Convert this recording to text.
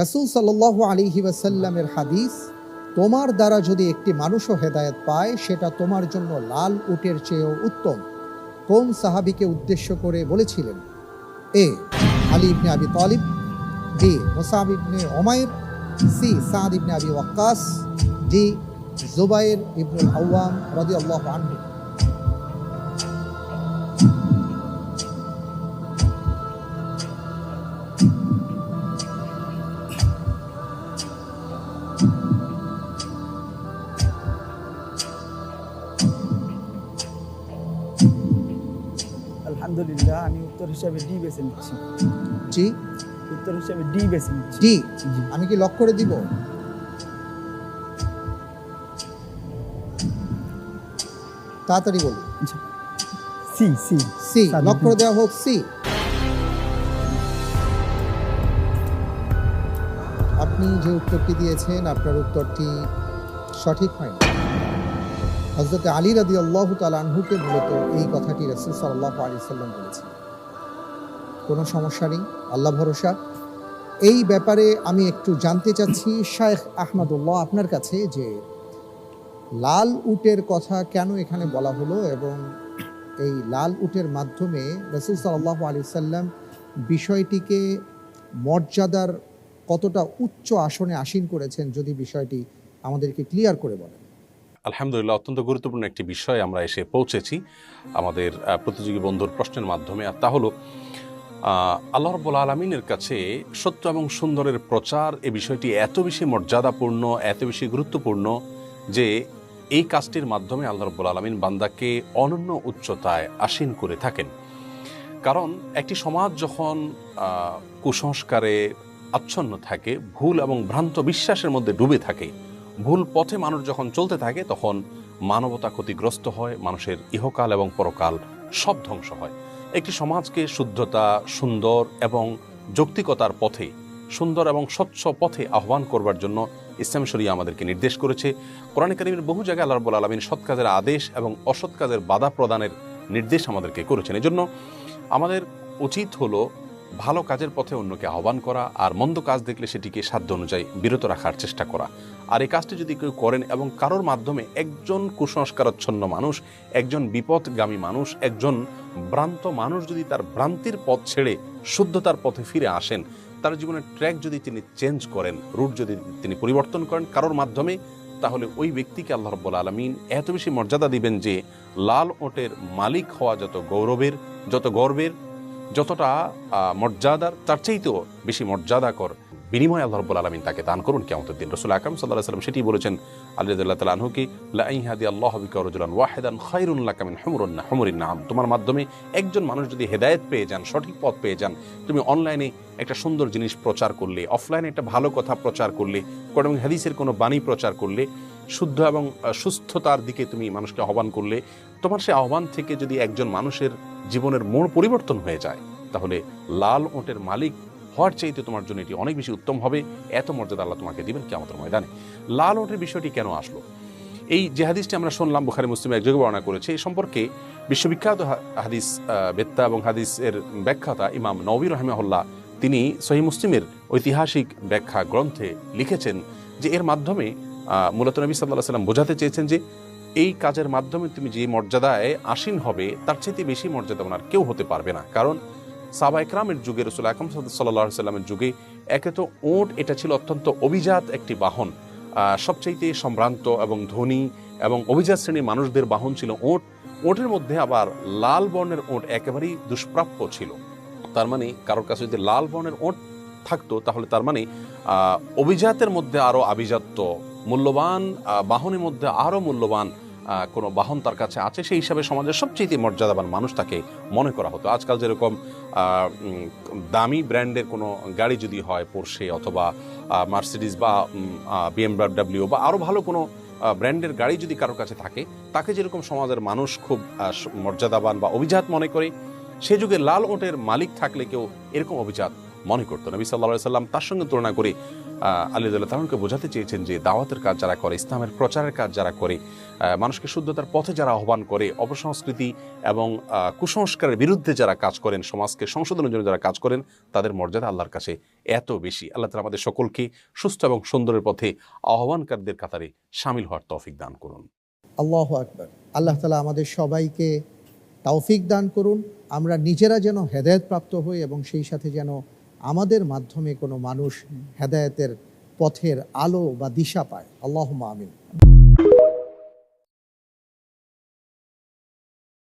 রাসূল সাল্লাল্লাহু আলাইহি ওয়াসাল্লামের হাদিস, তোমার দ্বারা যদি একটি মানুষও হেদায়েত পায় সেটা তোমার জন্য লাল উটের চেয়েও উত্তম। কোন সাহাবীকে উদ্দেশ্য করে বলেছিলেন? এ, আলী ইবনে আবি তালিব, বি, মুসআব ইবনে উমাইর, সি, সাদ ইবনে আবি ওয়াক্কাস, ডি, জুবাইর ইবনুল আওয়াম রাদিয়াল্লাহু আনহু। আলহামদুলিল্লাহ, আমি উত্তর হিসাবে ডি বেছে নিচ্ছি। জি, উত্তর হিসাবে ডি বেছে নিচ্ছি। ডি। জি। আমি কি লক করে দিব? তাড়াতাড়ি বলুন। সি সি সি, লক করে দেওয়া হোক সি। আপনি যে উত্তরটি দিয়েছেন আপনার উত্তরটি সঠিক হয়নি। হযরত আলী রাদিয়াল্লাহু তাআলা আনহুকে মূলত এই কথাটি রাসূল সাল্লাল্লাহু আলাইহি ওয়াসাল্লাম বলেছেন। কোনো সমস্যা নেই, আল্লাহ ভরসা। এই ব্যাপারে আমি একটু জানতে চাচ্ছি শায়েখ আহমদুল্লাহ আপনার কাছে, যে লাল উটের কথা কেন এখানে বলা হলো এবং এই লাল উটের মাধ্যমে রাসূল সাল্লাল্লাহু আলাইহি ওয়াসাল্লাম বিষয়টিকে মর্যাদার কতটা উচ্চ আসনে আসীন করেছেন, যদি বিষয়টি আমাদেরকে ক্লিয়ার করে বলেন। আলহামদুলিল্লাহ, অত্যন্ত গুরুত্বপূর্ণ একটি বিষয় আমরা এসে পৌঁছেছি আমাদের প্রতিযোগী বন্ধুর প্রশ্নের মাধ্যমে। আর তা হলো আল্লাহ রাব্বুল আলামিনের কাছে সত্য এবং সুন্দরের প্রচার, এই বিষয়টি এত বেশি মর্যাদাপূর্ণ, এত বেশি গুরুত্বপূর্ণ যে এই কাজটির মাধ্যমে আল্লাহ রাব্বুল আলামিন বান্দাকে অনন্য উচ্চতায় আসীন করে থাকেন। কারণ একটি সমাজ যখন কুসংস্কারে আচ্ছন্ন থাকে, ভুল এবং ভ্রান্ত বিশ্বাসের মধ্যে ডুবে থাকে, ভুল পথে মানুষ যখন চলতে থাকে, তখন মানবতা ক্ষতিগ্রস্ত হয়, মানুষের ইহকাল এবং পরকাল সব ধ্বংস হয়। একটি সমাজকে শুদ্ধতা, সুন্দর এবং যৌক্তিকতার পথে, সুন্দর এবং স্বচ্ছ পথে আহ্বান করবার জন্য ইসলাম শরিয়া আমাদেরকে নির্দেশ করেছে। কোরআনে কারীমের বহু জায়গায় আল্লাহ রাব্বুল আলামিন সৎ কাজের আদেশ এবং অসৎ কাজের বাধা প্রদানের নির্দেশ আমাদেরকে করেছেন। এজন্য আমাদের উচিত হলো ভালো কাজের পথে অন্যকে আহ্বান করা, আর মন্দ কাজ দেখলে সেটিকে সাধ্য অনুযায়ী বিরত রাখার চেষ্টা করা। আর এই কাজটি যদি কেউ করেন এবং কারোর মাধ্যমে একজন কুসংস্কারাচ্ছন্ন মানুষ, একজন বিপদগামী মানুষ, একজন ভ্রান্ত মানুষ যদি তার ভ্রান্তির পথ ছেড়ে শুদ্ধতার পথে ফিরে আসেন, তার জীবনের ট্র্যাক যদি তিনি চেঞ্জ করেন, রুট যদি তিনি পরিবর্তন করেন কারোর মাধ্যমে, তাহলে ওই ব্যক্তিকে আল্লাহ রাব্বুল আলামিন এত বেশি মর্যাদা দিবেন যে লাল ওটের মালিক হওয়া যত গৌরবের, যত গর্বের, যতটা মর্যাদার, তার চাইতেও বেশি মর্যাদাকর বিনিময় আল্লাহ রাব্বুল আলামিন তাকে দান করুন কিয়ামতের দিন। রাসূল আকরাম সাল্লাল্লাহু আলাইহি ওয়াসাল্লাম সেটি বলেছেন, আলী রাদিয়াল্লাহু তাআলা আনহু কি, লা ইনহাদি আল্লাহু বিকা রাজুলান ওয়াহিদান খায়রুন লাকা মিন হুমুরিন নাম। তোমার মাধ্যমে একজন মানুষ যদি হেদায়েত পেয়ে যান, সঠিক পথ পেয়ে যান, তুমি অনলাইনে একটা সুন্দর জিনিস প্রচার করলে, অফলাইনে একটা ভালো কথা প্রচার করলে, কোরআন এবং হাদিসের কোনো বাণী প্রচার করলে, শুদ্ধ এবং সুস্থতার দিকে তুমি মানুষকে আহ্বান করলে, তোমার সেই আহ্বান থেকে যদি একজন মানুষের জীবনের মোড় পরিবর্তন হয়ে যায়, তাহলে লাল ওটের মালিক হওয়ার চাইতে তোমার জন্য এটি অনেক বেশি উত্তম হবে। এত মর্যাদা আল্লাহ তোমাকে দিবেন কিয়ামতের ময়দানে। লাল ওটের বিষয়টি কেন আসলো? এই যে হাদিসটি আমরা শুনলাম, বুখারী মুসলিম এক জায়গায় বর্ণনা করেছে, এই সম্পর্কে বিশ্ববিখ্যাত হাদিস বেত্তা এবং হাদিসের ব্যাখ্যাতা ইমাম নববী রাহিমাহুল্লাহ তিনি সহিহ মুসলিমের ঐতিহাসিক ব্যাখ্যা গ্রন্থে লিখেছেন যে এর মাধ্যমে মূলত নবী সাল্লাল্লাহু আলাইহি ওয়াসাল্লাম বোঝাতে চেয়েছেন যে এই কাজের মাধ্যমে তুমি যে মর্যাদায় আসীন হবে, তার চাইতে বেশি মর্যাদাবান আর কেউ হতে পারবে না। কারণ সাহাবা ইকরামের যুগে, রাসূল আকরাম সাল্লাল্লাহু আলাইহি ওয়াসাল্লামের যুগে, একে তো উট এটা ছিল অত্যন্ত অভিজাত একটি বাহন, সবচাইতে সম্ভ্রান্ত এবং ধনী এবং অভিজাত শ্রেণীর মানুষদের বাহন ছিল উট। উটের মধ্যে আবার লাল বর্ণের উট একেবারেই দুষ্প্রাপ্য ছিল। তার মানে কারোর কাছে যদি লাল বর্ণের উট থাকতো, তাহলে তার মানে অভিজাতের মধ্যে আরও আভিজাত্য, মূল্যবান বাহনের মধ্যে আরও মূল্যবান কোনো বাহন তার কাছে আছে, সেই হিসাবে সমাজের সবচেয়ে মর্যাদাবান মানুষ তাকে মনে করা হতো। আজকাল যেরকম দামি ব্র্যান্ডের কোনো গাড়ি যদি হয়, পোরশে অথবা মার্সিডিজ বা BMW বা আরও ভালো কোনো ব্র্যান্ডের গাড়ি যদি কারোর কাছে থাকে, তাকে যেরকম সমাজের মানুষ খুব মর্যাদাবান বা অভিজাত মনে করে, সে যুগে লাল ওটের মালিক থাকলে কেউ এরকম অভিজাত মনে করতো। নবী সাল্লাল্লাহু আলাইহি সাল্লাম তার সঙ্গে তুলনা করে আলী রাদিয়াল্লাহু তাআলাকে বোঝাতে চেয়েছেন যে দাওয়াতের কাজ যারা করে, ইসলামের প্রচারের কাজ যারা করে, মানুষকে শুদ্ধতার পথে যারা আহ্বান করে, অপসংস্কৃতি এবং কুসংস্কারের বিরুদ্ধে যারা কাজ করেন, সমাজকে সংশোধনের জন্য যারা কাজ করেন, তাদের মর্যাদা আল্লাহর কাছে এত বেশি। আল্লাহ তাআলা আমাদের সকলকে সুস্থ এবং সুন্দরের পথে আহ্বানকারীদের কাতারে শামিল হওয়ার তৌফিক দান করুন। আল্লাহু আকবার। আল্লাহ তাআলা আমাদের সবাইকে তৌফিক দান করুন, আমরা নিজেরা যেন হেদায়েত প্রাপ্ত হই এবং সেই সাথে যেন আমাদের মাধ্যমে কোনো মানুষ হেদায়েতের পথের আলো বা দিশা পায়। আল্লাহুম্মা আমিন।